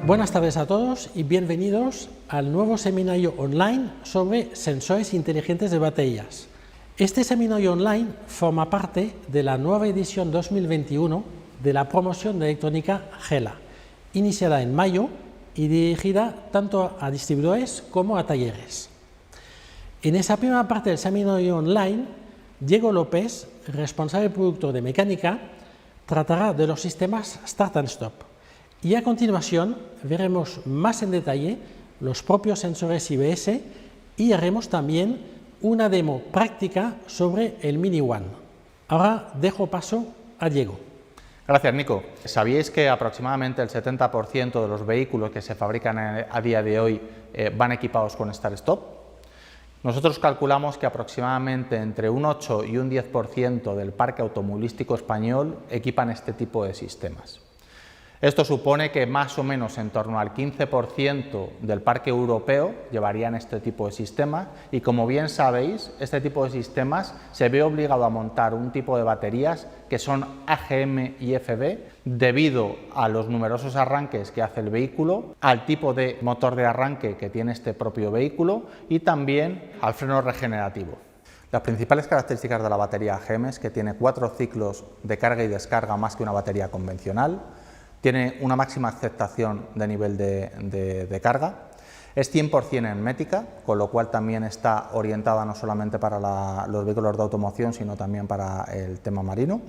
Buenas tardes a todos y bienvenidos al nuevo seminario online sobre sensores inteligentes de baterías. Este seminario online forma parte de la nueva edición 2021 de la promoción de electrónica GELA, iniciada en mayo y dirigida tanto a distribuidores como a talleres. En esa primera parte del seminario online, Diego López, responsable de producto de mecánica, tratará de los sistemas Start and Stop. Y a continuación veremos más en detalle los propios sensores IBS y haremos también una demo práctica sobre el Mini One. Ahora dejo paso a Diego. Gracias, Nico. ¿Sabíais que aproximadamente el 70% de los vehículos que se fabrican a día de hoy van equipados con Start Stop? Nosotros calculamos que aproximadamente entre un 8 y un 10% del parque automovilístico español equipan este tipo de sistemas. Esto supone que más o menos en torno al 15% del parque europeo llevarían este tipo de sistemas y, como bien sabéis, este tipo de sistemas se ve obligado a montar un tipo de baterías que son AGM y FB debido a los numerosos arranques que hace el vehículo, al tipo de motor de arranque que tiene este propio vehículo y también al freno regenerativo. Las principales características de la batería AGM es que tiene 4 ciclos de carga y descarga más que una batería convencional. Tiene una máxima aceptación de nivel de carga, es 100% hermética, con lo cual también está orientada no solamente para los vehículos de automoción, sino también para el tema marino,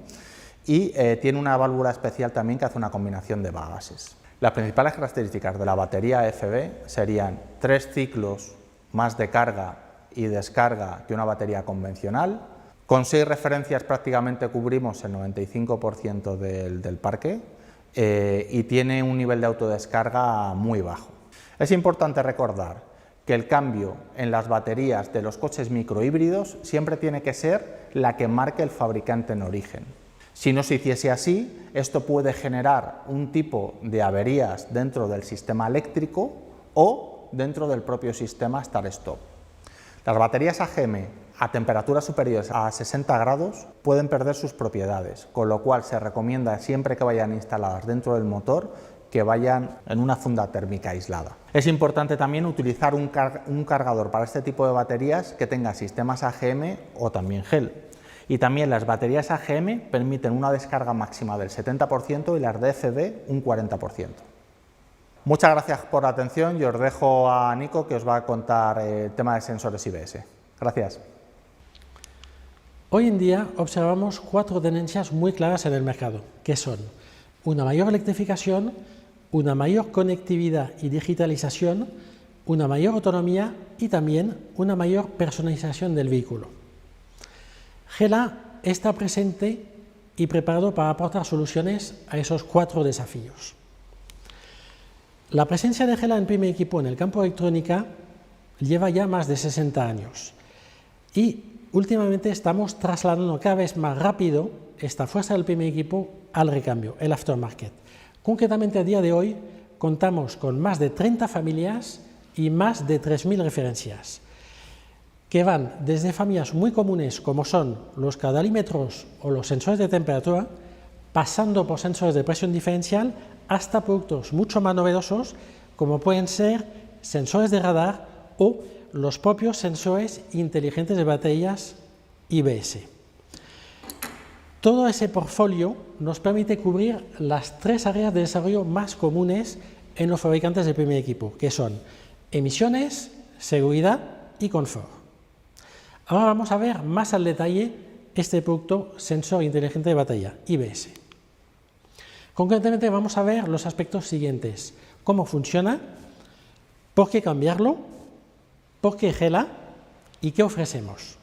y tiene una válvula especial también que hace una combinación de bagases. Las principales características de la batería FB serían 3 ciclos más de carga y descarga que una batería convencional. Con 6 referencias prácticamente cubrimos el 95% del parque. Y tiene un nivel de autodescarga muy bajo. Es importante recordar que el cambio en las baterías de los coches microhíbridos siempre tiene que ser la que marque el fabricante en origen. Si no se hiciese así, esto puede generar un tipo de averías dentro del sistema eléctrico o dentro del propio sistema Start-Stop. Las baterías AGM a temperaturas superiores a 60 grados pueden perder sus propiedades, con lo cual se recomienda siempre que vayan instaladas dentro del motor que vayan en una funda térmica aislada. Es importante también utilizar un cargador para este tipo de baterías que tenga sistemas AGM o también GEL. Y también las baterías AGM permiten una descarga máxima del 70% y las de FB un 40%. Muchas gracias por la atención y os dejo a Nico, que os va a contar el tema de sensores IBS. Gracias. Hoy en día observamos 4 tendencias muy claras en el mercado, que son una mayor electrificación, una mayor conectividad y digitalización, una mayor autonomía y también una mayor personalización del vehículo. GELA está presente y preparado para aportar soluciones a esos 4 desafíos. La presencia de GELA en primer equipo en el campo de electrónica lleva ya más de 60 años y últimamente estamos trasladando cada vez más rápido esta fuerza del primer equipo al recambio, el aftermarket. Concretamente, a día de hoy contamos con más de 30 familias y más de 3.000 referencias, que van desde familias muy comunes como son los caudalímetros o los sensores de temperatura, pasando por sensores de presión diferencial, hasta productos mucho más novedosos como pueden ser sensores de radar o los propios sensores inteligentes de baterías IBS. Todo ese portfolio nos permite cubrir las 3 áreas de desarrollo más comunes en los fabricantes de primer equipo, que son emisiones, seguridad y confort. Ahora vamos a ver más al detalle este producto sensor inteligente de batería, IBS. Concretamente vamos a ver los aspectos siguientes: cómo funciona, por qué cambiarlo, por qué GELA y qué ofrecemos.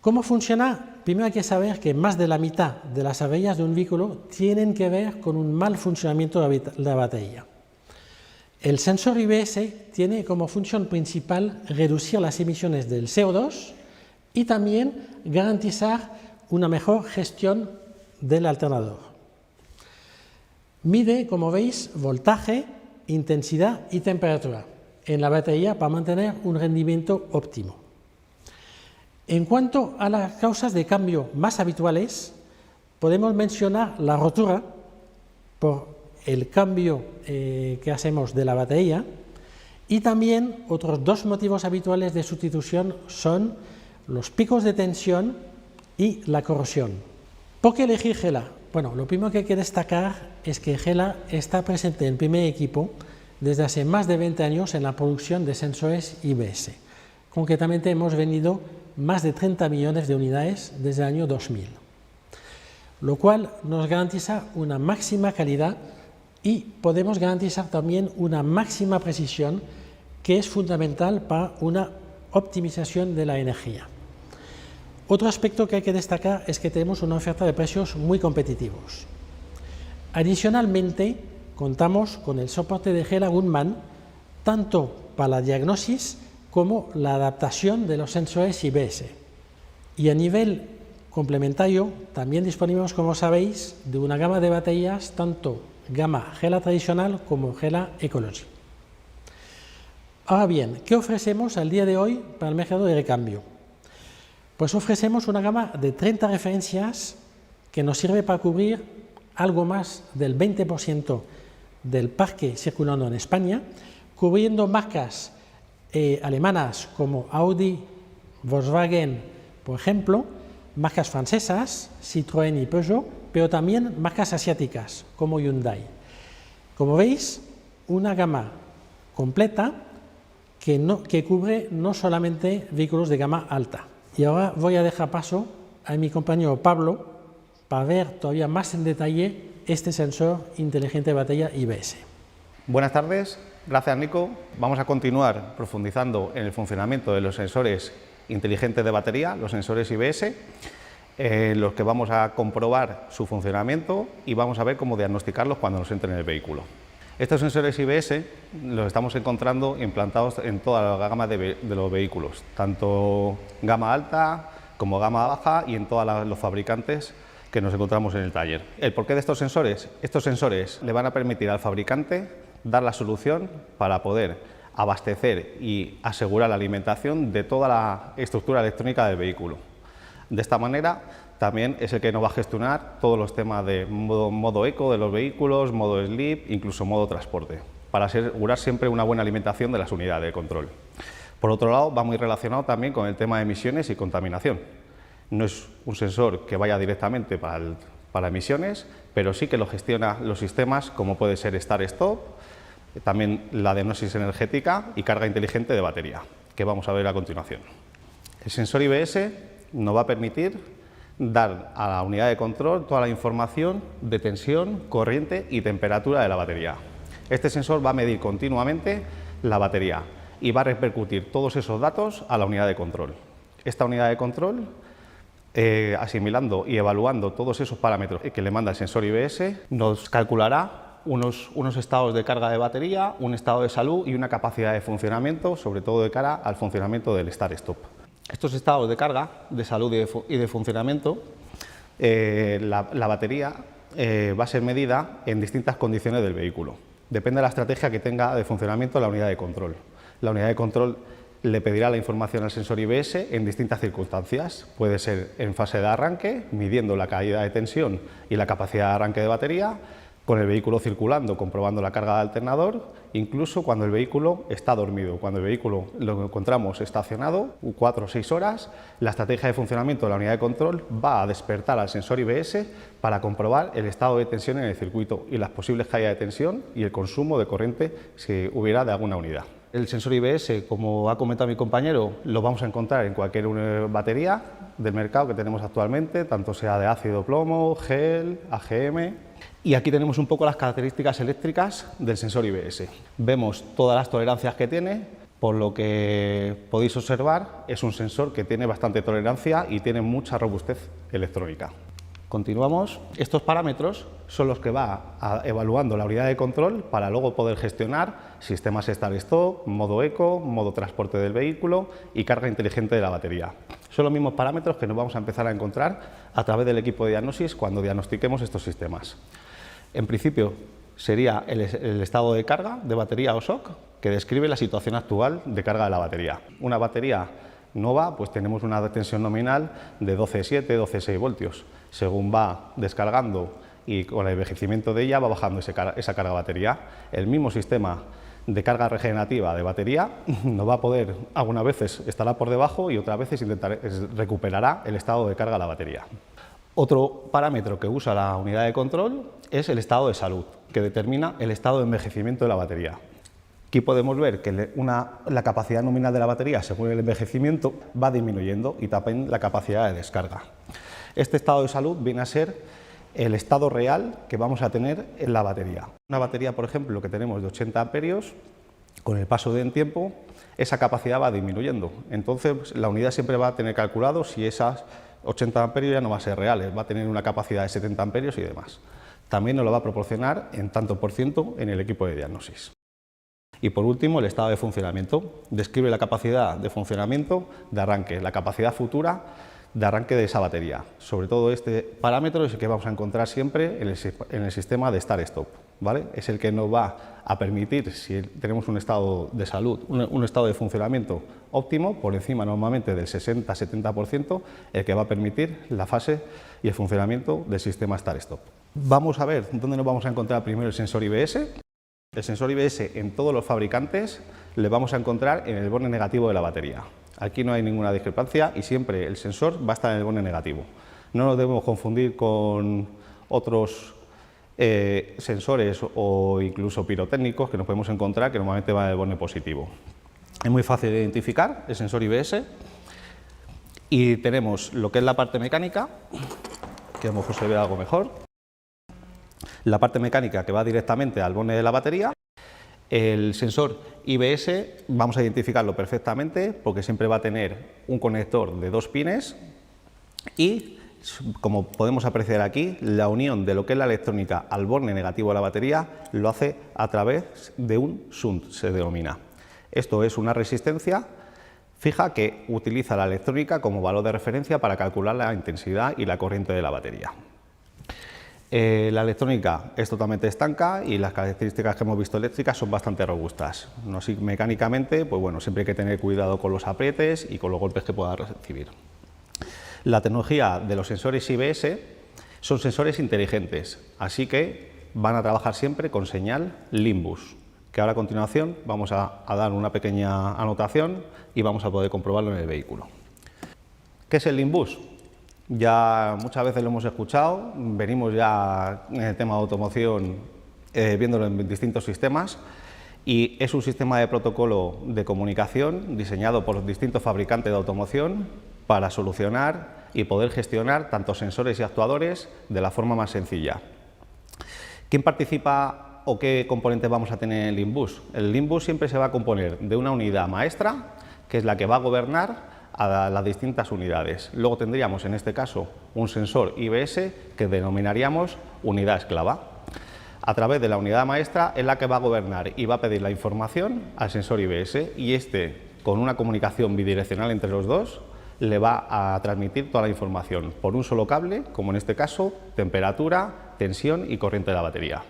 ¿Cómo funciona? Primero hay que saber que más de la mitad de las averías de un vehículo tienen que ver con un mal funcionamiento de la batería. El sensor IBS tiene como función principal reducir las emisiones del CO2 y también garantizar una mejor gestión del alternador. Mide, como veis, voltaje, intensidad y temperatura en la batería para mantener un rendimiento óptimo. En cuanto a las causas de cambio más habituales, podemos mencionar la rotura por el cambio que hacemos de la batería, y también otros dos motivos habituales de sustitución son los picos de tensión y la corrosión. ¿Por qué elegir Gela? Bueno, lo primero que hay que destacar es que Gela está presente en el primer equipo desde hace más de 20 años en la producción de sensores IBS. Concretamente hemos vendido más de 30 millones de unidades desde el año 2000, lo cual nos garantiza una máxima calidad y podemos garantizar también una máxima precisión, que es fundamental para una optimización de la energía. Otro aspecto que hay que destacar es que tenemos una oferta de precios muy competitivos. Adicionalmente, contamos con el soporte de Gela Gunman, tanto para la diagnosis como la adaptación de los sensores IBS. Y a nivel complementario, también disponemos, como sabéis, de una gama de baterías, tanto gama Gela tradicional como Gela Ecology. Ahora bien, ¿qué ofrecemos al día de hoy para el mercado de recambio? Pues ofrecemos una gama de 30 referencias que nos sirve para cubrir algo más del 20% del parque circulando en España, cubriendo marcas alemanas como Audi, Volkswagen, por ejemplo, marcas francesas, Citroën y Peugeot, pero también marcas asiáticas como Hyundai. Como veis, una gama completa que cubre no solamente vehículos de gama alta. Y ahora voy a dejar paso a mi compañero Pablo para ver todavía más en detalle este sensor inteligente de batería IBS. Buenas tardes, gracias Nico. Vamos a continuar profundizando en el funcionamiento de los sensores inteligentes de batería, los sensores IBS, los que vamos a comprobar su funcionamiento y vamos a ver cómo diagnosticarlos cuando nos entren en el vehículo. Estos sensores IBS los estamos encontrando implantados en toda la gama de los vehículos, tanto gama alta como gama baja y en todos los fabricantes que nos encontramos en el taller. ¿El porqué de estos sensores? Estos sensores le van a permitir al fabricante dar la solución para poder abastecer y asegurar la alimentación de toda la estructura electrónica del vehículo. De esta manera también es el que nos va a gestionar todos los temas de modo eco de los vehículos, modo sleep, incluso modo transporte, para asegurar siempre una buena alimentación de las unidades de control. Por otro lado, va muy relacionado también con el tema de emisiones y contaminación. No es un sensor que vaya directamente para emisiones, pero sí que lo gestiona los sistemas como puede ser Start-Stop, también la diagnosis energética y carga inteligente de batería, que vamos a ver a continuación. El sensor IBS nos va a permitir dar a la unidad de control toda la información de tensión, corriente y temperatura de la batería. Este sensor va a medir continuamente la batería y va a repercutir todos esos datos a la unidad de control. Esta unidad de control, asimilando y evaluando todos esos parámetros que le manda el sensor IBS, nos calculará unos estados de carga de batería, un estado de salud y una capacidad de funcionamiento, sobre todo de cara al funcionamiento del Start-Stop. Estos estados de carga, de salud y de funcionamiento, la batería va a ser medida en distintas condiciones del vehículo. Depende de la estrategia que tenga de funcionamiento la unidad de control. La unidad de control le pedirá la información al sensor IBS en distintas circunstancias. Puede ser en fase de arranque, midiendo la caída de tensión y la capacidad de arranque de batería, con el vehículo circulando, comprobando la carga de alternador, incluso cuando el vehículo está dormido. Cuando el vehículo lo encontramos estacionado, 4 o 6 horas, la estrategia de funcionamiento de la unidad de control va a despertar al sensor IBS para comprobar el estado de tensión en el circuito y las posibles caídas de tensión y el consumo de corriente si hubiera de alguna unidad. El sensor IBS, como ha comentado mi compañero, lo vamos a encontrar en cualquier batería del mercado que tenemos actualmente, tanto sea de ácido plomo, gel, AGM. Y aquí tenemos un poco las características eléctricas del sensor IBS. Vemos todas las tolerancias que tiene, por lo que podéis observar, es un sensor que tiene bastante tolerancia y tiene mucha robustez electrónica. Continuamos. Estos parámetros son los que va evaluando la unidad de control para luego poder gestionar sistemas Start-Stop, modo eco, modo transporte del vehículo y carga inteligente de la batería. Son los mismos parámetros que nos vamos a empezar a encontrar a través del equipo de diagnosis cuando diagnostiquemos estos sistemas. En principio sería el estado de carga de batería o SOC, que describe la situación actual de carga de la batería. Una batería nueva, pues tenemos una tensión nominal de 12,7, 12,6 voltios. Según va descargando y con el envejecimiento de ella va bajando esa carga batería. El mismo sistema de carga regenerativa de batería no va a poder, algunas veces estará por debajo y otras veces recuperará el estado de carga de la batería. Otro parámetro que usa la unidad de control es el estado de salud, que determina el estado de envejecimiento de la batería. Aquí podemos ver que la capacidad nominal de la batería, según el envejecimiento, va disminuyendo y también la capacidad de descarga. Este estado de salud viene a ser el estado real que vamos a tener en la batería. Una batería, por ejemplo, que tenemos de 80 amperios, con el paso del tiempo, esa capacidad va disminuyendo. Entonces, la unidad siempre va a tener calculado si esas 80 amperios ya no va a ser reales, va a tener una capacidad de 70 amperios y demás. También nos lo va a proporcionar en tanto por ciento en el equipo de diagnosis. Y por último, el estado de funcionamiento. Describe la capacidad de funcionamiento de arranque, la capacidad futura de arranque de esa batería. Sobre todo este parámetro es el que vamos a encontrar siempre en el sistema de Start-Stop, ¿vale? Es el que nos va a permitir, si tenemos un estado de salud, un estado de funcionamiento óptimo, por encima normalmente del 60-70%, el que va a permitir la fase y el funcionamiento del sistema Start-Stop. Vamos a ver dónde nos vamos a encontrar primero el sensor IBS. El sensor IBS en todos los fabricantes le vamos a encontrar en el borne negativo de la batería. Aquí no hay ninguna discrepancia y siempre el sensor va a estar en el borne negativo. No nos debemos confundir con otros sensores o incluso pirotécnicos que nos podemos encontrar que normalmente van en el borne positivo. Es muy fácil de identificar el sensor IBS y tenemos lo que es la parte mecánica, que a lo mejor se ve algo mejor. La parte mecánica que va directamente al borne de la batería. El sensor IBS vamos a identificarlo perfectamente porque siempre va a tener un conector de 2 pines y, como podemos apreciar aquí, la unión de lo que es la electrónica al borne negativo de la batería lo hace a través de un shunt, se denomina. Esto es una resistencia fija que utiliza la electrónica como valor de referencia para calcular la intensidad y la corriente de la batería. La electrónica es totalmente estanca y las características que hemos visto eléctricas son bastante robustas. No, si mecánicamente, pues bueno, siempre hay que tener cuidado con los aprietes y con los golpes que pueda recibir. La tecnología de los sensores IBS son sensores inteligentes, así que van a trabajar siempre con señal Limbus, que ahora a continuación vamos a dar una pequeña anotación y vamos a poder comprobarlo en el vehículo. ¿Qué es el Limbus? Ya muchas veces lo hemos escuchado, venimos ya en el tema de automoción viéndolo en distintos sistemas y es un sistema de protocolo de comunicación diseñado por los distintos fabricantes de automoción para solucionar y poder gestionar tanto sensores y actuadores de la forma más sencilla. ¿Quién participa o qué componentes vamos a tener en el Limbus? El Limbus siempre se va a componer de una unidad maestra, que es la que va a gobernar a las distintas unidades. Luego tendríamos en este caso un sensor IBS que denominaríamos unidad esclava. A través de la unidad maestra es la que va a gobernar y va a pedir la información al sensor IBS y este, con una comunicación bidireccional entre los dos, le va a transmitir toda la información por un solo cable, como en este caso, temperatura, tensión y corriente de la batería.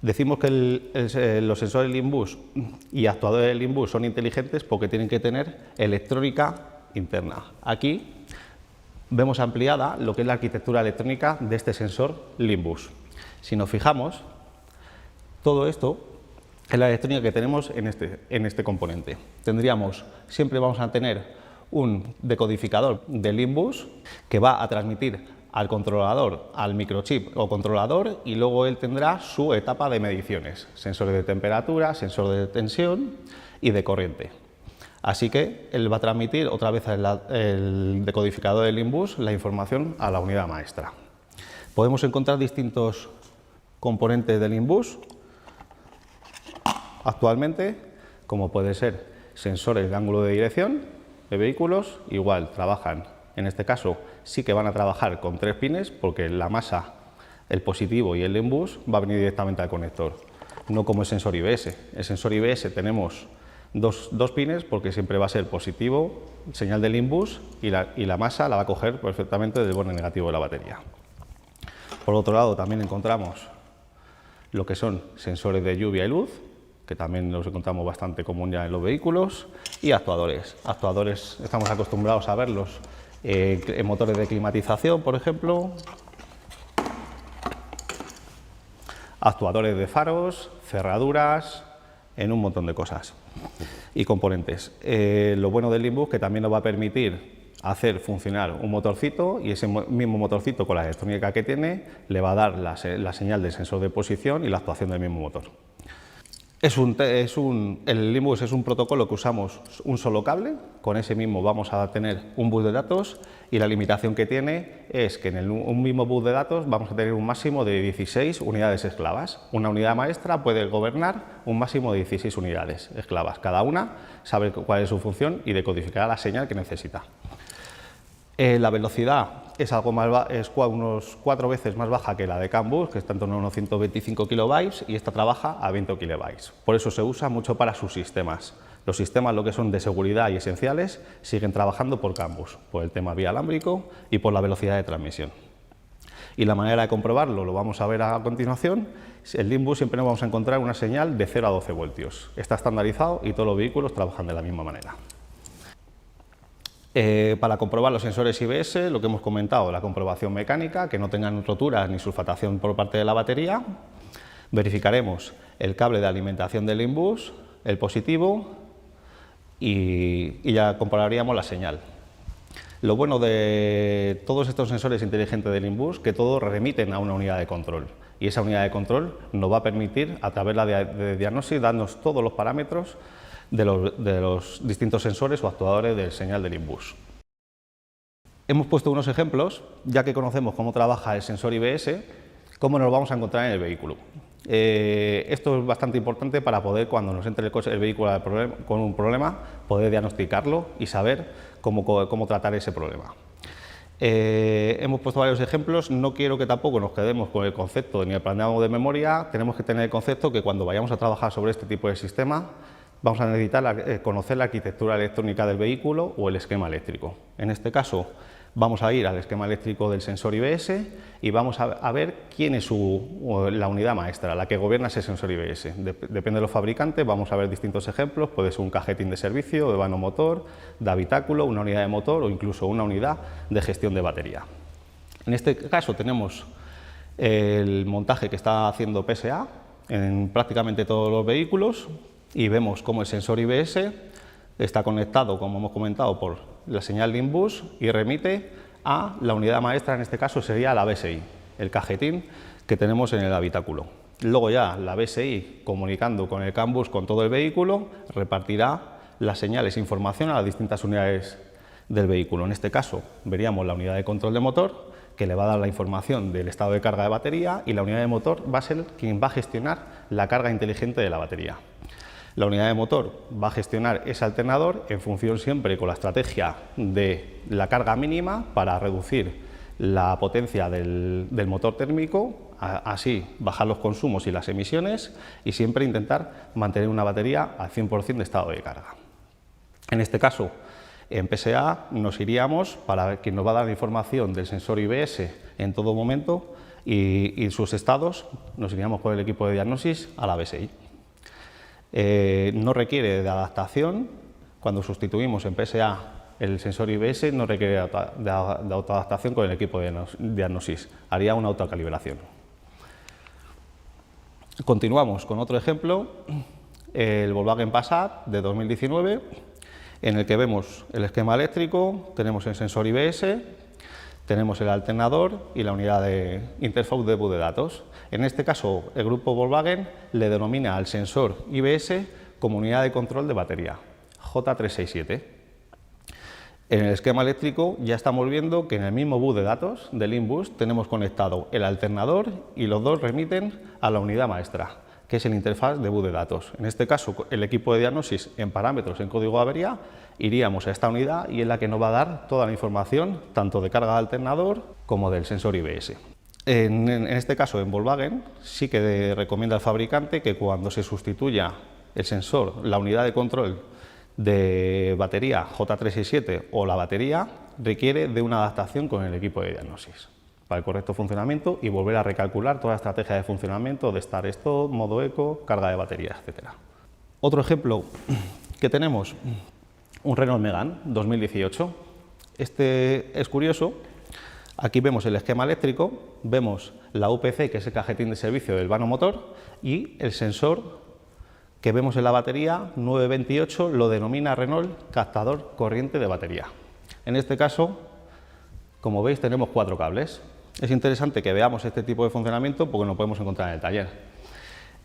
Decimos que los sensores Limbus y actuadores de Limbus son inteligentes porque tienen que tener electrónica interna. Aquí vemos ampliada lo que es la arquitectura electrónica de este sensor Limbus. Si nos fijamos, todo esto es la electrónica que tenemos en este componente. Siempre vamos a tener un decodificador de Limbus que va a transmitir al controlador, al microchip o controlador y luego él tendrá su etapa de mediciones, sensores de temperatura, sensor de tensión y de corriente. Así que él va a transmitir otra vez el decodificador de Limbus la información a la unidad maestra. Podemos encontrar distintos componentes del Limbus actualmente, como puede ser sensores de ángulo de dirección de vehículos, igual trabajan. En este caso sí que van a trabajar con 3 pines porque la masa, el positivo y el Limbus va a venir directamente al conector, no como el sensor IBS. El sensor IBS tenemos dos pines porque siempre va a ser positivo, señal de Limbus y la masa la va a coger perfectamente del borne negativo de la batería. Por otro lado también encontramos lo que son sensores de lluvia y luz, que también los encontramos bastante común ya en los vehículos, y actuadores. Actuadores estamos acostumbrados a verlos en motores de climatización, por ejemplo, actuadores de faros, cerraduras, en un montón de cosas y componentes. Lo bueno del Limbus que también nos va a permitir hacer funcionar un motorcito, y ese mismo motorcito con la electrónica que tiene le va a dar la señal del sensor de posición y la actuación del mismo motor. El Limbus es un protocolo que usamos un solo cable, con ese mismo vamos a tener un bus de datos, y la limitación que tiene es que en un mismo bus de datos vamos a tener un máximo de 16 unidades esclavas. Una unidad maestra puede gobernar un máximo de 16 unidades esclavas. Cada una sabe cuál es su función y decodificará la señal que necesita. La velocidad es unos 4 veces más baja que la de CAN bus, que está en torno a unos 125 kilobytes, y esta trabaja a 20 kilobytes. Por eso se usa mucho para sus sistemas. Los sistemas, lo que son de seguridad y esenciales, siguen trabajando por CAN bus, por el tema vía alámbrico y por la velocidad de transmisión. Y la manera de comprobarlo lo vamos a ver a continuación. En Limbus siempre nos vamos a encontrar una señal de 0 a 12 voltios. Está estandarizado y todos los vehículos trabajan de la misma manera. Para comprobar los sensores IBS, lo que hemos comentado, la comprobación mecánica, que no tengan roturas ni sulfatación por parte de la batería. Verificaremos el cable de alimentación del Limbus, el positivo, y ya comprobaríamos la señal. Lo bueno de todos estos sensores inteligentes del Limbus, que todos remiten a una unidad de control, y esa unidad de control nos va a permitir, a través de diagnosis, darnos todos los parámetros de los distintos sensores o actuadores del señal del Limbus. Hemos puesto unos ejemplos, ya que conocemos cómo trabaja el sensor IBS, cómo nos lo vamos a encontrar en el vehículo. Esto es bastante importante para poder, cuando nos entre el vehículo con un problema, poder diagnosticarlo y saber cómo tratar ese problema. Hemos puesto varios ejemplos. No quiero que tampoco nos quedemos con el concepto ni el planeado de memoria. Tenemos que tener el concepto que cuando vayamos a trabajar sobre este tipo de sistema, vamos a necesitar conocer la arquitectura electrónica del vehículo o el esquema eléctrico. En este caso, vamos a ir al esquema eléctrico del sensor IBS y vamos a ver quién es la unidad maestra, la que gobierna ese sensor IBS. Depende de los fabricantes, vamos a ver distintos ejemplos. Puede ser un cajetín de servicio, de vano motor, de habitáculo, una unidad de motor o incluso una unidad de gestión de batería. En este caso tenemos el montaje que está haciendo PSA en prácticamente todos los vehículos, y vemos cómo el sensor IBS está conectado, como hemos comentado, por la señal Limbus y remite a la unidad maestra. En este caso sería la BSI, el cajetín que tenemos en el habitáculo. Luego ya la BSI, comunicando con el CAN bus con todo el vehículo, repartirá las señales e información a las distintas unidades del vehículo. En este caso veríamos la unidad de control de motor, que le va a dar la información del estado de carga de batería, y la unidad de motor va a ser quien va a gestionar la carga inteligente de la batería. La unidad de motor va a gestionar ese alternador en función siempre con la estrategia de la carga mínima para reducir la potencia del motor térmico, así bajar los consumos y las emisiones, y siempre intentar mantener una batería al 100% de estado de carga. En este caso, en PSA nos iríamos, para quien nos va a dar la información del sensor IBS en todo momento y sus estados, nos iríamos con el equipo de diagnosis a la BSI. No requiere de adaptación. Cuando sustituimos en PSA el sensor IBS, no requiere de autoadaptación con el equipo de diagnosis, haría una autocalibración. Continuamos con otro ejemplo, el Volkswagen Passat de 2019, en el que vemos el esquema eléctrico, tenemos el sensor IBS, tenemos el alternador y la unidad de interfaz de bus de datos. En este caso, el grupo Volkswagen le denomina al sensor IBS como unidad de control de batería, J367. En el esquema eléctrico ya estamos viendo que en el mismo bus de datos del Limbus tenemos conectado el alternador, y los dos remiten a la unidad maestra, que es el interfaz de bus de datos. En este caso, el equipo de diagnosis en parámetros en código de avería, iríamos a esta unidad y es la que nos va a dar toda la información, tanto de carga de alternador como del sensor IBS. En este caso, en Volkswagen, sí que recomienda al fabricante que cuando se sustituya el sensor, la unidad de control de batería J367 o la batería, requiere de una adaptación con el equipo de diagnosis para el correcto funcionamiento y volver a recalcular toda la estrategia de funcionamiento de start-stop, modo eco, carga de batería, etc. Otro ejemplo que tenemos, un Renault Megane 2018. Este es curioso, Aquí vemos el esquema eléctrico, vemos la UPC, que es el cajetín de servicio del vano motor, y el sensor que vemos en la batería 928 lo denomina Renault captador corriente de batería. En este caso, como veis, tenemos 4 cables. Es interesante que veamos este tipo de funcionamiento porque lo podemos encontrar en el taller.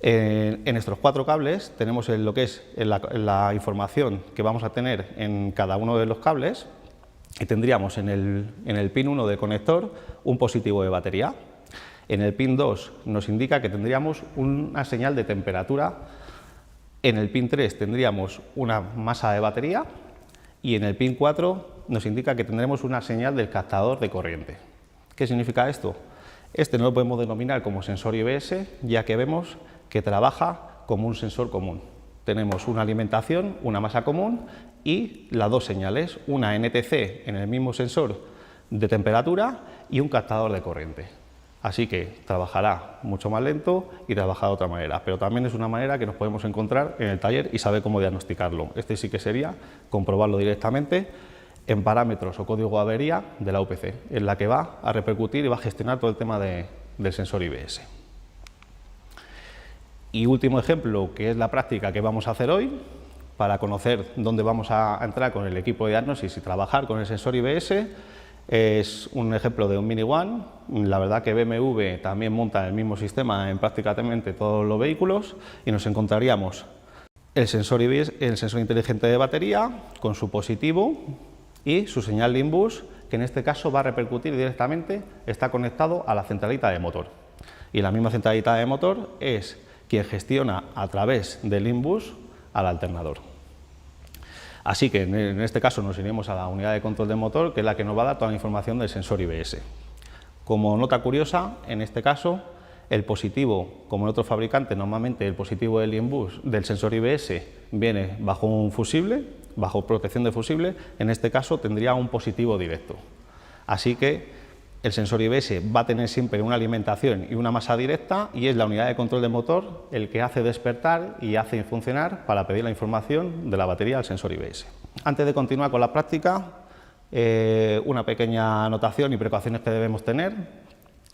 En estos 4 cables tenemos lo que es la información que vamos a tener en cada uno de los cables, y tendríamos en el pin 1 del conector un positivo de batería. En el pin 2 nos indica que tendríamos una señal de temperatura. En el pin 3 tendríamos una masa de batería y en el pin 4 nos indica que tendremos una señal del captador de corriente. ¿Qué significa esto? Este no lo podemos denominar como sensor IBS, ya que vemos que trabaja como un sensor común. Tenemos una alimentación, una masa común y las 2 señales, una NTC en el mismo sensor de temperatura y un captador de corriente. Así que trabajará mucho más lento y trabajará de otra manera, pero también es una manera que nos podemos encontrar en el taller y saber cómo diagnosticarlo. Este sí que sería comprobarlo directamente en parámetros o código de avería de la UPC, en la que va a repercutir y va a gestionar todo el tema del sensor IBS. Y último ejemplo, que es la práctica que vamos a hacer hoy, para conocer dónde vamos a entrar con el equipo de diagnosis y trabajar con el sensor IBS. Es un ejemplo de un Mini One. La verdad que BMW también monta el mismo sistema en prácticamente todos los vehículos y nos encontraríamos el sensor IBS, el sensor inteligente de batería con su positivo y su señal de inbus, que en este caso va a repercutir directamente, está conectado a la centralita de motor. Y la misma centralita de motor es quien gestiona a través del inbus al alternador. Así que en este caso nos iremos a la unidad de control del motor, que es la que nos va a dar toda la información del sensor IBS. Como nota curiosa, en este caso, el positivo, como en otros fabricantes, normalmente el positivo del inbus del sensor IBS viene bajo un fusible, bajo protección de fusible, en este caso tendría un positivo directo. Así que el sensor IBS va a tener siempre una alimentación y una masa directa y es la unidad de control del motor el que hace despertar y hace funcionar para pedir la información de la batería al sensor IBS. Antes de continuar con la práctica, una pequeña anotación y precauciones que debemos tener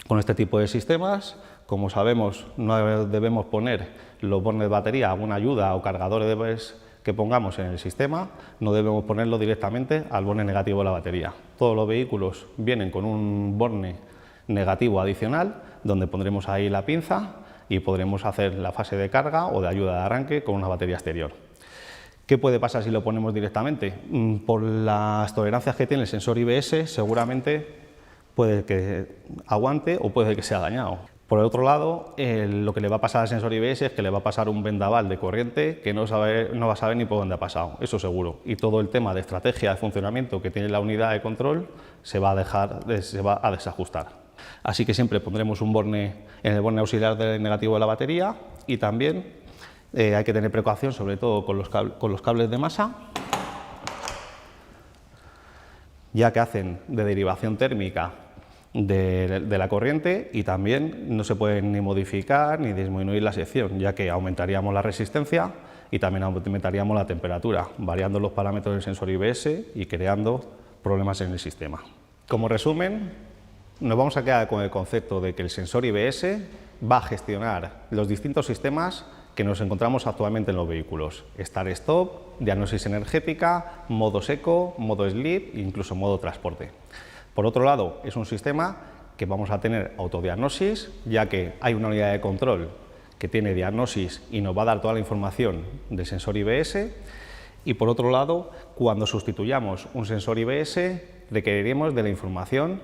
con este tipo de sistemas. Como sabemos, no debemos poner los bornes de batería, alguna ayuda o cargadores que pongamos en el sistema, no debemos ponerlo directamente al borne negativo de la batería. Todos los vehículos vienen con un borne negativo adicional, donde pondremos ahí la pinza y podremos hacer la fase de carga o de ayuda de arranque con una batería exterior. ¿Qué puede pasar si lo ponemos directamente? Por las tolerancias que tiene el sensor IBS, seguramente puede que aguante o puede que sea dañado. Por el otro lado, lo que le va a pasar al sensor IBS es que le va a pasar un vendaval de corriente que no va a saber ni por dónde ha pasado, eso seguro. Y todo el tema de estrategia de funcionamiento que tiene la unidad de control se va a desajustar. Así que siempre pondremos un borne en el borne auxiliar del negativo de la batería y también hay que tener precaución sobre todo con los cables de masa, ya que hacen de derivación térmica de la corriente y también no se pueden ni modificar ni disminuir la sección, ya que aumentaríamos la resistencia y también aumentaríamos la temperatura, variando los parámetros del sensor IBS y creando problemas en el sistema. Como resumen, nos vamos a quedar con el concepto de que el sensor IBS va a gestionar los distintos sistemas que nos encontramos actualmente en los vehículos: Start-Stop, diagnosis energética, modo seco, modo sleep e incluso modo transporte. Por otro lado, es un sistema que vamos a tener autodiagnosis, ya que hay una unidad de control que tiene diagnosis y nos va a dar toda la información del sensor IBS. Y por otro lado, cuando sustituyamos un sensor IBS, requeriremos de la información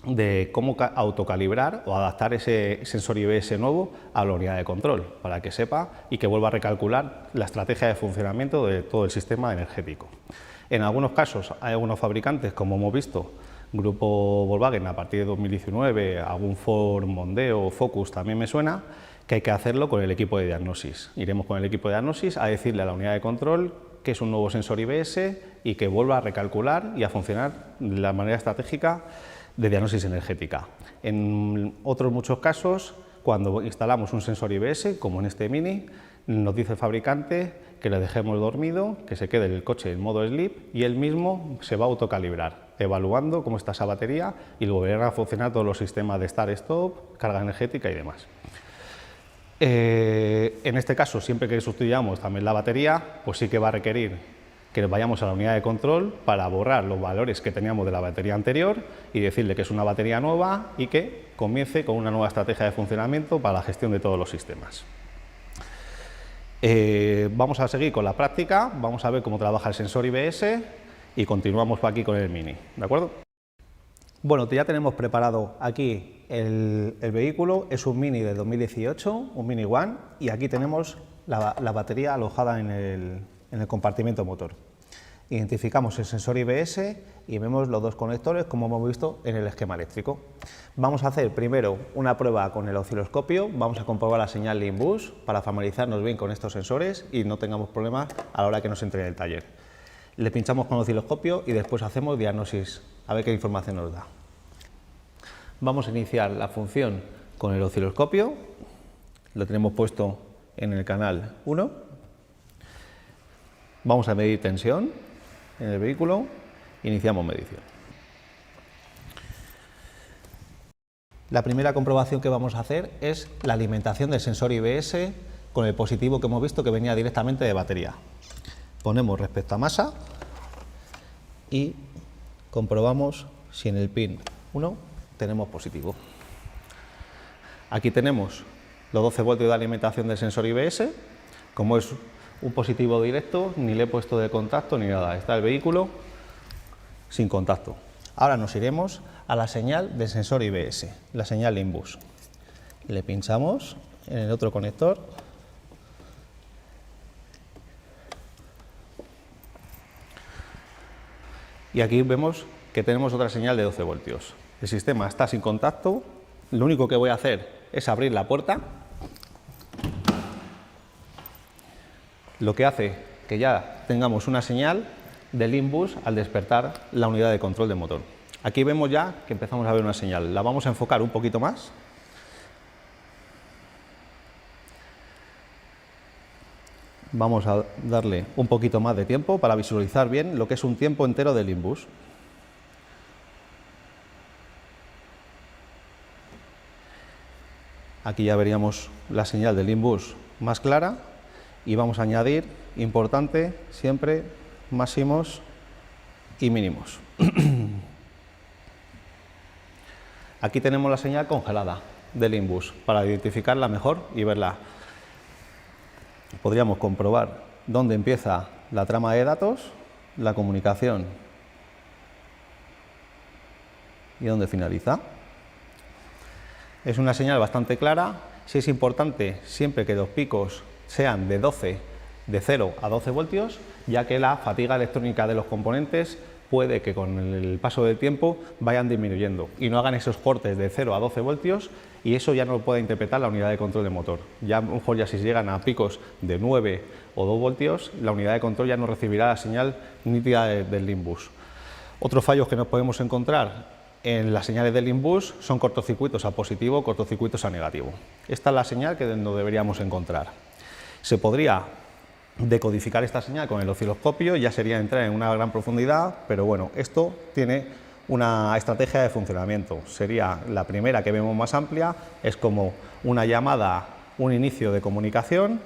de cómo autocalibrar o adaptar ese sensor IBS nuevo a la unidad de control, para que sepa y que vuelva a recalcular la estrategia de funcionamiento de todo el sistema energético. En algunos casos hay algunos fabricantes, como hemos visto, Grupo Volkswagen a partir de 2019, algún Ford Mondeo o Focus también me suena, que hay que hacerlo con el equipo de diagnosis. Iremos con el equipo de diagnosis a decirle a la unidad de control que es un nuevo sensor IBS y que vuelva a recalcular y a funcionar de la manera estratégica de diagnosis energética. En otros muchos casos, cuando instalamos un sensor IBS, como en este Mini, nos dice el fabricante que le dejemos dormido, que se quede el coche en modo sleep y él mismo se va a autocalibrar. evaluando cómo está esa batería y volverán a funcionar todos los sistemas de start-stop, carga energética y demás. En este caso, siempre que sustituyamos también la batería, pues sí que va a requerir que vayamos a la unidad de control para borrar los valores que teníamos de la batería anterior y decirle que es una batería nueva y que comience con una nueva estrategia de funcionamiento para la gestión de todos los sistemas. Vamos a seguir con la práctica, vamos a ver cómo trabaja el sensor IBS y continuamos aquí con el Mini, ¿de acuerdo? Bueno, ya tenemos preparado aquí el vehículo, es un Mini de 2018, un Mini One, y aquí tenemos la batería alojada en el compartimento motor. Identificamos el sensor IBS y vemos los dos conectores como hemos visto en el esquema eléctrico. Vamos a hacer primero una prueba con el osciloscopio, vamos a comprobar la señal Limbus para familiarizarnos bien con estos sensores y no tengamos problemas a la hora que nos entre en el taller. Le pinchamos con el osciloscopio y después hacemos diagnosis, a ver qué información nos da. Vamos a iniciar la función con el osciloscopio, lo tenemos puesto en el canal 1. Vamos a medir tensión en el vehículo, iniciamos medición. La primera comprobación que vamos a hacer es la alimentación del sensor IBS con el positivo que hemos visto que venía directamente de batería. Ponemos respecto a masa y comprobamos si en el pin 1 tenemos positivo. Aquí tenemos los 12 voltios de alimentación del sensor IBS, como es un positivo directo, ni le he puesto de contacto ni nada, está el vehículo sin contacto. Ahora nos iremos a la señal del sensor IBS, la señal Limbus. Le pinchamos en el otro conector y aquí vemos que tenemos otra señal de 12 voltios. El sistema está sin contacto, lo único que voy a hacer es abrir la puerta, lo que hace que ya tengamos una señal de Limbus al despertar la unidad de control de motor. Aquí vemos ya que empezamos a ver una señal, la vamos a enfocar un poquito más. Vamos a darle un poquito más de tiempo para visualizar bien lo que es un tiempo entero de Limbus. Aquí ya veríamos la señal de Limbus más clara y vamos a añadir, importante, siempre máximos y mínimos. Aquí tenemos la señal congelada de Limbus para identificarla mejor y verla. Podríamos comprobar dónde empieza la trama de datos, la comunicación y dónde finaliza. Es una señal bastante clara. Sí es importante siempre que los picos sean de 0 a 12 voltios, ya que la fatiga electrónica de los componentes puede que con el paso del tiempo vayan disminuyendo y no hagan esos cortes de 0 a 12 voltios y eso ya no lo puede interpretar la unidad de control de motor. Ya a lo mejor ya si llegan a picos de 9 o 2 voltios, la unidad de control ya no recibirá la señal nítida del Limbus. Otros fallos que nos podemos encontrar en las señales del Limbus son cortocircuitos a positivo, cortocircuitos a negativo. Esta es la señal que nos deberíamos encontrar. Se podría decodificar esta señal con el osciloscopio, ya sería entrar en una gran profundidad, pero bueno, esto tiene una estrategia de funcionamiento. Sería la primera que vemos más amplia, es como una llamada, un inicio de comunicación,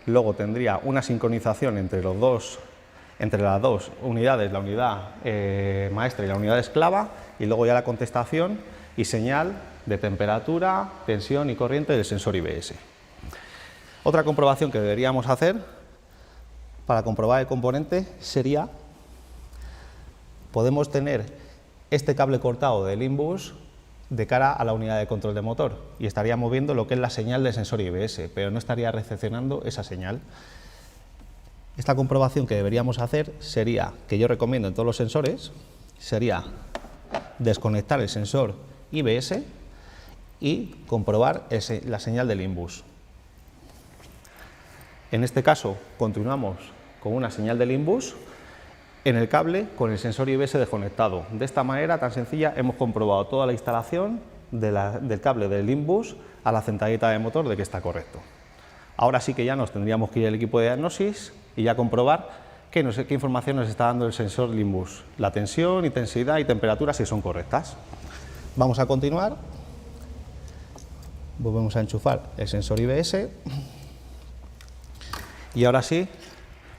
luego tendría una sincronización entre las dos unidades, la unidad maestra y la unidad esclava, y luego ya la contestación y señal de temperatura, tensión y corriente del sensor IBS. Otra comprobación que deberíamos hacer para comprobar el componente sería, podemos tener este cable cortado de Limbus de cara a la unidad de control de motor y estaríamos viendo lo que es la señal del sensor IBS, pero no estaría recepcionando esa señal. Esta comprobación que deberíamos hacer sería, que yo recomiendo en todos los sensores, sería desconectar el sensor IBS y comprobar la señal del Limbus. En este caso continuamos con una señal de Limbus en el cable con el sensor IBS desconectado. De esta manera tan sencilla hemos comprobado toda la instalación del cable del Limbus a la centralita de motor de que está correcto. Ahora sí que ya nos tendríamos que ir al equipo de diagnosis y ya comprobar qué información nos está dando el sensor Limbus, la tensión, intensidad y temperatura si son correctas. Vamos a continuar, volvemos a enchufar el sensor IBS y ahora sí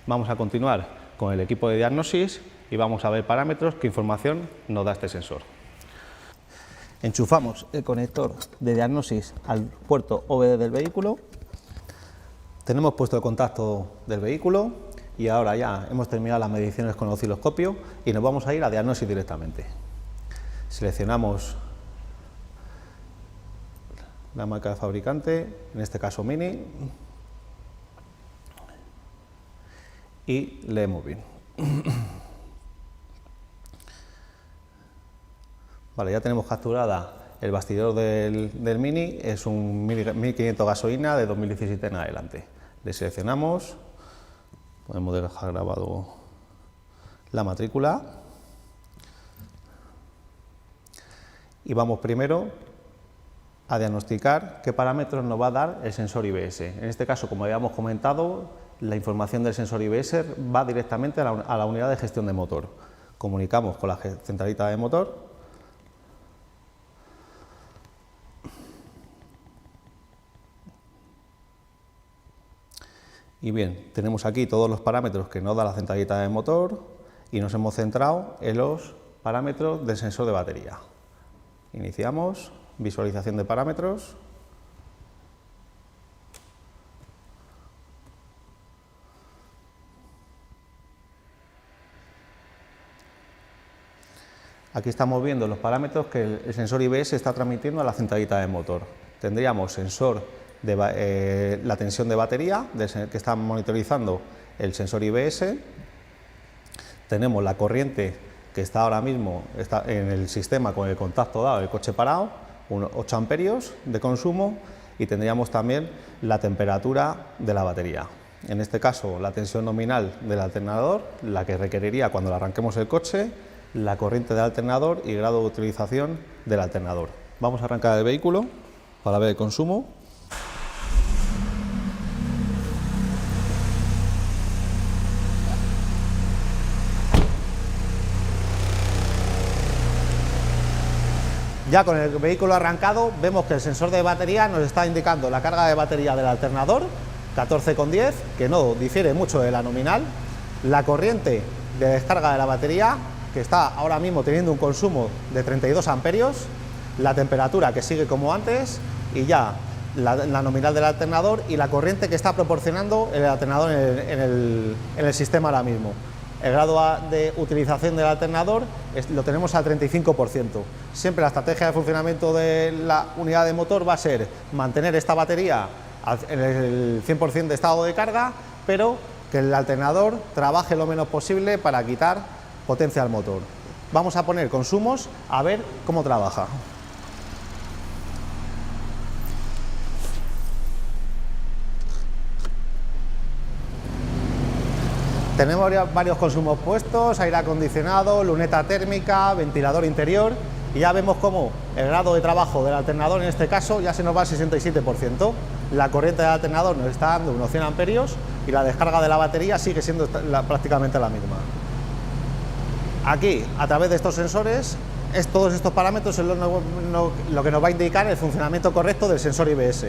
vamos a continuar con el equipo de diagnosis y vamos a ver parámetros, qué información nos da este sensor. Enchufamos el conector de diagnosis al puerto OBD del vehículo, tenemos puesto el contacto del vehículo y ahora ya hemos terminado las mediciones con el osciloscopio y nos vamos a ir a diagnosis directamente. Seleccionamos la marca de fabricante, en este caso Mini, y leemos bien. Vale, ya tenemos capturada el bastidor del Mini, es un 1500 gasolina de 2017 en adelante. Le seleccionamos, podemos dejar grabado la matrícula y vamos primero a diagnosticar qué parámetros nos va a dar el sensor IBS. En este caso, como habíamos comentado, la información del sensor IBS va directamente a la unidad de gestión de motor. Comunicamos con la centralita de motor. Y bien, tenemos aquí todos los parámetros que nos da la centralita de motor y nos hemos centrado en los parámetros del sensor de batería. Iniciamos, visualización de parámetros. Aquí estamos viendo los parámetros que el sensor IBS está transmitiendo a la centralita de motor. Tendríamos sensor de la tensión de batería que está monitorizando el sensor IBS. Tenemos la corriente que está ahora mismo en el sistema con el contacto dado, el coche parado, unos 8 amperios de consumo, y tendríamos también la temperatura de la batería. En este caso, la tensión nominal del alternador, la que requeriría cuando le arranquemos el coche, la corriente del alternador y grado de utilización del alternador. Vamos a arrancar el vehículo para ver el consumo. Ya con el vehículo arrancado vemos que el sensor de batería nos está indicando la carga de batería del alternador, 14,10, que no difiere mucho de la nominal, la corriente de descarga de la batería, que está ahora mismo teniendo un consumo de 32 amperios, la temperatura que sigue como antes y ya la nominal del alternador y la corriente que está proporcionando el alternador en el sistema ahora mismo. El grado de utilización del alternador lo tenemos al 35%. Siempre la estrategia de funcionamiento de la unidad de motor va a ser mantener esta batería en el 100% de estado de carga, pero que el alternador trabaje lo menos posible para quitar potencia al motor. Vamos a poner consumos a ver cómo trabaja. Tenemos varios consumos puestos, aire acondicionado, luneta térmica, ventilador interior, y ya vemos cómo el grado de trabajo del alternador en este caso ya se nos va al 67%. La corriente del alternador nos está dando unos 100 amperios y la descarga de la batería sigue siendo prácticamente la misma. Aquí, a través de estos sensores, todos estos parámetros es lo que nos va a indicar el funcionamiento correcto del sensor IBS.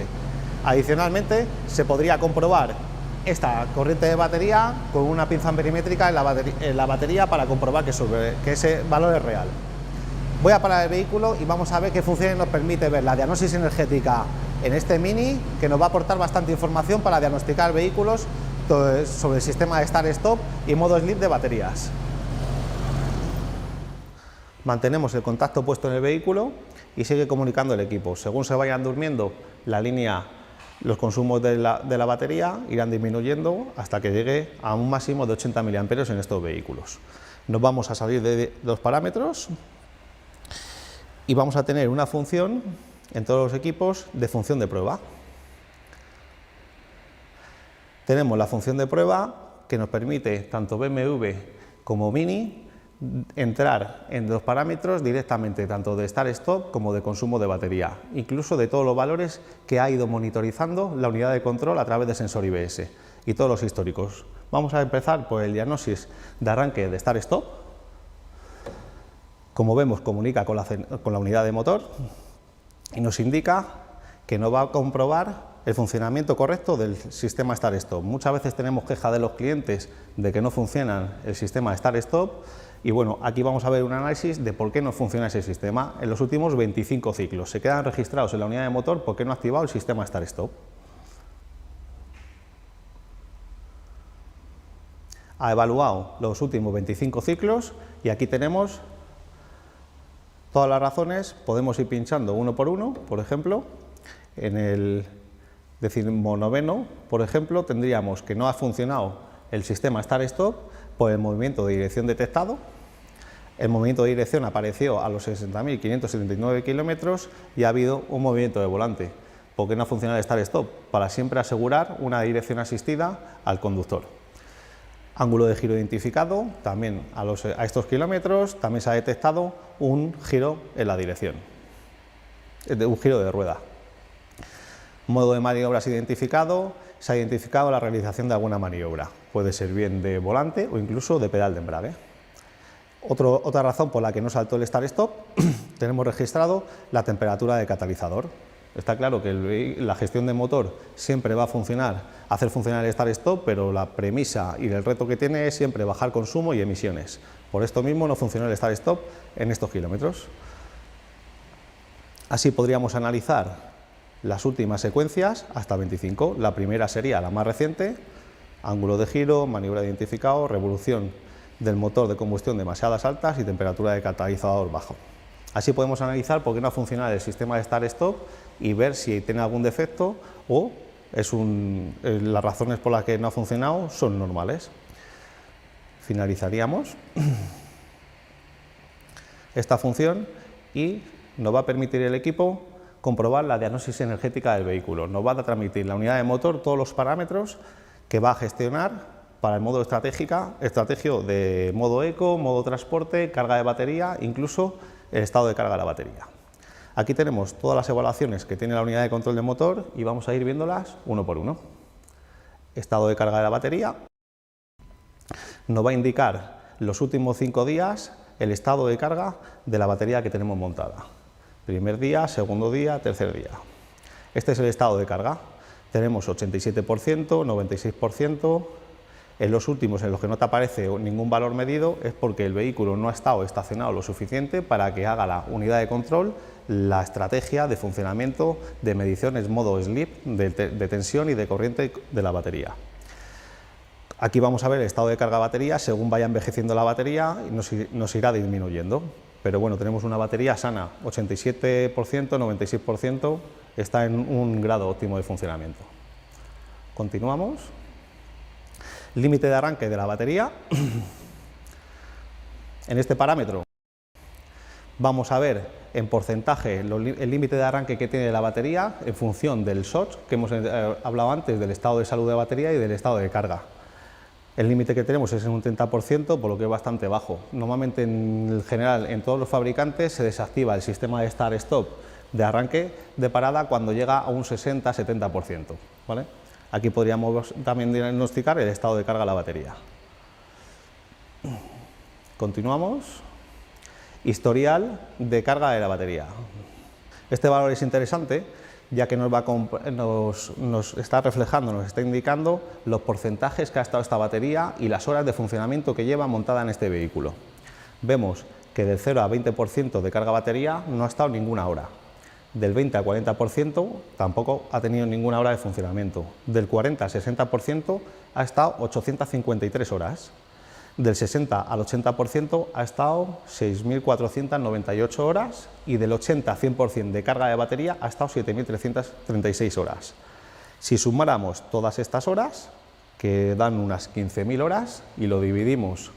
Adicionalmente, se podría comprobar esta corriente de batería con una pinza amperimétrica en la batería para comprobar que ese valor es real. Voy a parar el vehículo y vamos a ver qué funciones nos permite ver la diagnosis energética en este Mini, que nos va a aportar bastante información para diagnosticar vehículos sobre el sistema de start-stop y modo sleep de baterías. Mantenemos el contacto puesto en el vehículo y sigue comunicando el equipo. Según se vayan durmiendo la línea, los consumos de la batería irán disminuyendo hasta que llegue a un máximo de 80 mAh en estos vehículos. Nos vamos a salir de los parámetros y vamos a tener una función en todos los equipos de función de prueba. Tenemos la función de prueba que nos permite tanto BMW como Mini entrar en los parámetros directamente tanto de start-stop como de consumo de batería, incluso de todos los valores que ha ido monitorizando la unidad de control a través de sensor IBS y todos los históricos. Vamos a empezar por el diagnóstico de arranque de start-stop. Como vemos, comunica con la unidad de motor y nos indica que nos va a comprobar el funcionamiento correcto del sistema start-stop. Muchas veces tenemos queja de los clientes de que no funciona el sistema start-stop. Y bueno, aquí vamos a ver un análisis de por qué no funciona ese sistema. En los últimos 25 ciclos se quedan registrados en la unidad de motor porque no ha activado el sistema start-stop. Ha evaluado los últimos 25 ciclos y aquí tenemos todas las razones. Podemos ir pinchando uno por uno. Por ejemplo, en el 19º, por ejemplo, tendríamos que no ha funcionado el sistema start-stop por el movimiento de dirección detectado. El movimiento de dirección apareció a los 60.579 kilómetros y ha habido un movimiento de volante. ¿Por qué no ha funcionado el start-stop? Para siempre asegurar una dirección asistida al conductor. Ángulo de giro identificado, también a estos kilómetros también se ha detectado un giro en la dirección, un giro de rueda. Modo de maniobras identificado, se ha identificado la realización de alguna maniobra, puede ser bien de volante o incluso de pedal de embrague. Otra razón por la que no saltó el start-stop, tenemos registrado la temperatura del catalizador. Está claro que la gestión de motor siempre va a hacer funcionar el start-stop, pero la premisa y el reto que tiene es siempre bajar consumo y emisiones. Por esto mismo no funcionó el start-stop en estos kilómetros. Así podríamos analizar las últimas secuencias hasta 25. La primera sería la más reciente, ángulo de giro, maniobra identificado, revolución del motor de combustión demasiadas altas y temperatura de catalizador bajo. Así podemos analizar por qué no ha funcionado el sistema de start-stop y ver si tiene algún defecto o las razones por las que no ha funcionado son normales. Finalizaríamos esta función y nos va a permitir el equipo comprobar la diagnosis energética del vehículo. Nos va a transmitir la unidad de motor todos los parámetros que va a gestionar para el modo estrategio de modo eco, modo transporte, carga de batería, incluso el estado de carga de la batería. Aquí tenemos todas las evaluaciones que tiene la unidad de control de motor y vamos a ir viéndolas uno por uno. Estado de carga de la batería. Nos va a indicar los últimos 5 días el estado de carga de la batería que tenemos montada. Primer día, segundo día, tercer día. Este es el estado de carga. Tenemos 87%, 96%. En los últimos en los que no te aparece ningún valor medido es porque el vehículo no ha estado estacionado lo suficiente para que haga la unidad de control la estrategia de funcionamiento de mediciones modo slip de tensión y de corriente de la batería. Aquí vamos a ver el estado de carga de batería. Según vaya envejeciendo la batería nos irá disminuyendo. Pero bueno, tenemos una batería sana, 87%, 96%, está en un grado óptimo de funcionamiento. Continuamos. Límite de arranque de la batería. En este parámetro vamos a ver en porcentaje el límite de arranque que tiene la batería en función del SOC, que hemos hablado antes, del estado de salud de batería y del estado de carga. El límite que tenemos es en un 30%, por lo que es bastante bajo. Normalmente, en general, en todos los fabricantes se desactiva el sistema de start-stop de arranque de parada cuando llega a un 60-70%. ¿Vale? Aquí podríamos también diagnosticar el estado de carga de la batería. Continuamos. Historial de carga de la batería. Este valor es interesante, ya que nos está reflejando, nos está indicando los porcentajes que ha estado esta batería y las horas de funcionamiento que lleva montada en este vehículo. Vemos que del 0 a 20% de carga batería no ha estado ninguna hora. Del 20 al 40% tampoco ha tenido ninguna hora de funcionamiento. Del 40 al 60% ha estado 853 horas. Del 60 al 80% ha estado 6.498 horas y del 80 al 100% de carga de batería ha estado 7.336 horas. Si sumáramos todas estas horas, que dan unas 15.000 horas, y lo dividimos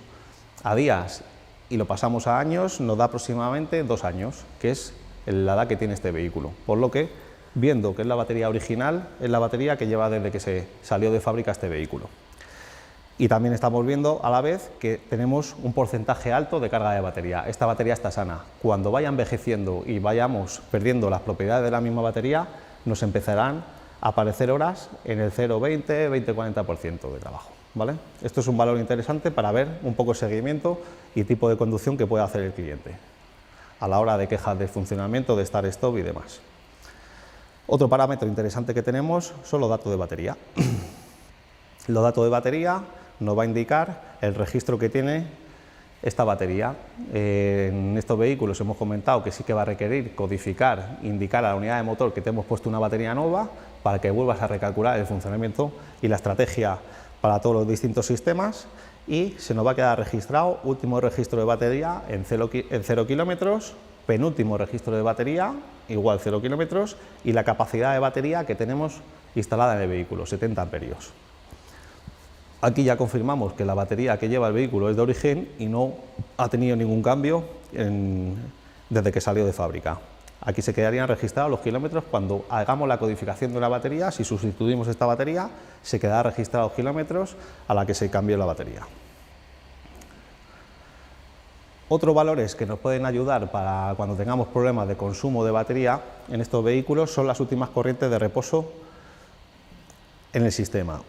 a días y lo pasamos a años, nos da aproximadamente 2 años, que es la edad que tiene este vehículo. Por lo que, viendo que es la batería original, es la batería que lleva desde que se salió de fábrica este vehículo. Y también estamos viendo a la vez que tenemos un porcentaje alto de carga de batería. Esta batería está sana. Cuando vaya envejeciendo y vayamos perdiendo las propiedades de la misma batería, nos empezarán a aparecer horas en el 0,20, 20-40% de trabajo, ¿vale? Esto es un valor interesante para ver un poco el seguimiento y tipo de conducción que puede hacer el cliente a la hora de quejas de funcionamiento, de start-stop y demás. Otro parámetro interesante que tenemos son los datos de batería. Los datos de batería nos va a indicar el registro que tiene esta batería. En estos vehículos hemos comentado que sí que va a requerir codificar, indicar a la unidad de motor que te hemos puesto una batería nueva para que vuelvas a recalcular el funcionamiento y la estrategia para todos los distintos sistemas, y se nos va a quedar registrado último registro de batería en 0 kilómetros, penúltimo registro de batería igual 0 kilómetros y la capacidad de batería que tenemos instalada en el vehículo, 70 amperios. Aquí ya confirmamos que la batería que lleva el vehículo es de origen y no ha tenido ningún cambio desde que salió de fábrica. Aquí se quedarían registrados los kilómetros cuando hagamos la codificación de una batería. Si sustituimos esta batería, se quedará registrados los kilómetros a la que se cambió la batería. Otros valores que nos pueden ayudar para cuando tengamos problemas de consumo de batería en estos vehículos son las últimas corrientes de reposo en el sistema.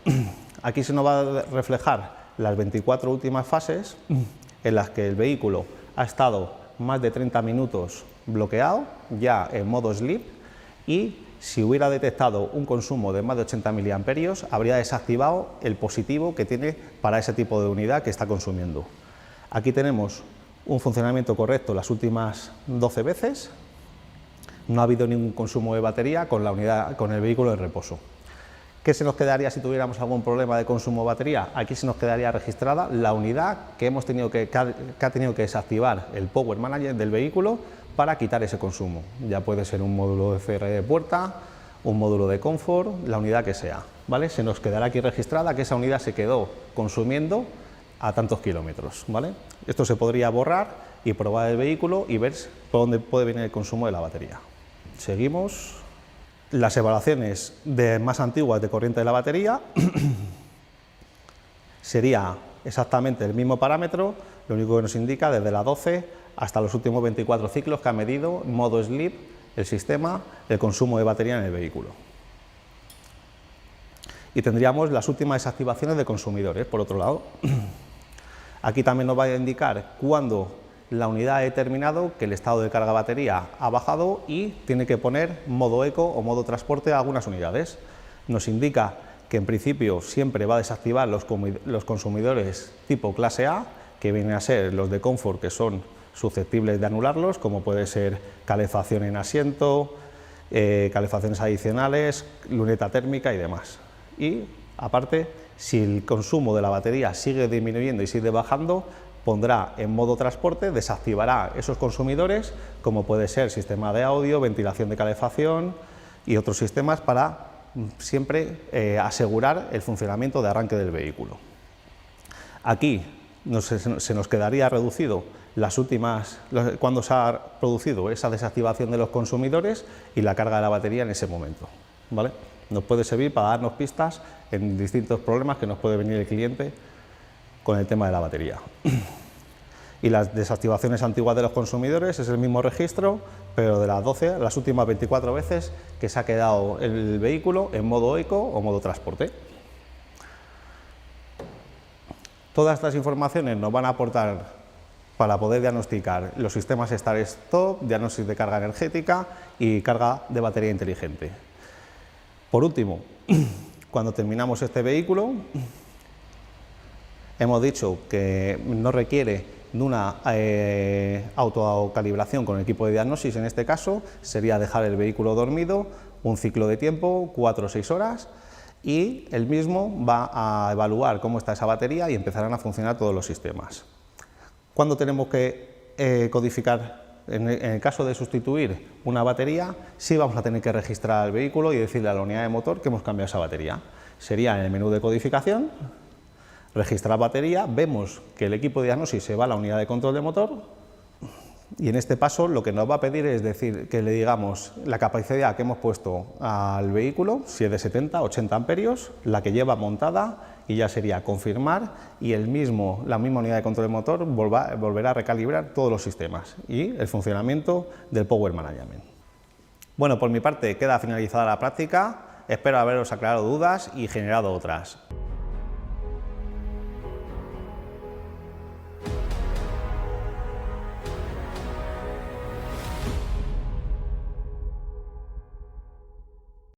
Aquí se nos va a reflejar las 24 últimas fases en las que el vehículo ha estado más de 30 minutos bloqueado, ya en modo sleep, y si hubiera detectado un consumo de más de 80 miliamperios, habría desactivado el positivo que tiene para ese tipo de unidad que está consumiendo. Aquí tenemos un funcionamiento correcto las últimas 12 veces, no ha habido ningún consumo de batería con el vehículo en reposo. ¿Qué se nos quedaría si tuviéramos algún problema de consumo de batería? Aquí se nos quedaría registrada la unidad que ha tenido que desactivar el Power Manager del vehículo para quitar ese consumo. Ya puede ser un módulo de cierre de puerta, un módulo de confort, la unidad que sea, ¿vale? Se nos quedará aquí registrada que esa unidad se quedó consumiendo a tantos kilómetros, ¿vale? Esto se podría borrar y probar el vehículo y ver por dónde puede venir el consumo de la batería. Seguimos. Las evaluaciones más antiguas de corriente de la batería sería exactamente el mismo parámetro, lo único que nos indica desde la 12 hasta los últimos 24 ciclos que ha medido en modo sleep el sistema, el consumo de batería en el vehículo. Y tendríamos las últimas desactivaciones de consumidores, por otro lado. Aquí también nos va a indicar cuándo la unidad ha determinado que el estado de carga batería ha bajado y tiene que poner modo eco o modo transporte a algunas unidades. Nos indica que en principio siempre va a desactivar los consumidores tipo clase A, que vienen a ser los de confort, que son susceptibles de anularlos, como puede ser calefacción en asiento, calefacciones adicionales, luneta térmica y demás. Y aparte, si el consumo de la batería sigue disminuyendo y sigue bajando, pondrá en modo transporte, desactivará esos consumidores, como puede ser sistema de audio, ventilación de calefacción y otros sistemas para siempre asegurar el funcionamiento de arranque del vehículo. Aquí se nos quedaría reducido cuando se ha producido esa desactivación de los consumidores y la carga de la batería en ese momento, ¿vale? Nos puede servir para darnos pistas en distintos problemas que nos puede venir el cliente con el tema de la batería. Y las desactivaciones antiguas de los consumidores es el mismo registro, pero de las 12 a las últimas 24 veces que se ha quedado el vehículo en modo eco o modo transporte. Todas estas informaciones nos van a aportar para poder diagnosticar los sistemas start-stop, diagnóstico de carga energética y carga de batería inteligente. Por último, cuando terminamos este vehículo, hemos dicho que no requiere de una autocalibración con el equipo de diagnosis. En este caso sería dejar el vehículo dormido un ciclo de tiempo, 4 o 6 horas, y el mismo va a evaluar cómo está esa batería y empezarán a funcionar todos los sistemas. ¿Cuándo tenemos que codificar? En el caso de sustituir una batería, sí vamos a tener que registrar el vehículo y decirle a la unidad de motor que hemos cambiado esa batería. Sería en el menú de codificación, registrar batería, vemos que el equipo de diagnosis se va a la unidad de control de motor y en este paso lo que nos va a pedir es decir que le digamos la capacidad que hemos puesto al vehículo, si es de 70 80 amperios, la que lleva montada y ya sería confirmar y la misma unidad de control de motor volverá a recalibrar todos los sistemas y el funcionamiento del Power Management. Bueno, por mi parte queda finalizada la práctica, espero haberos aclarado dudas y generado otras.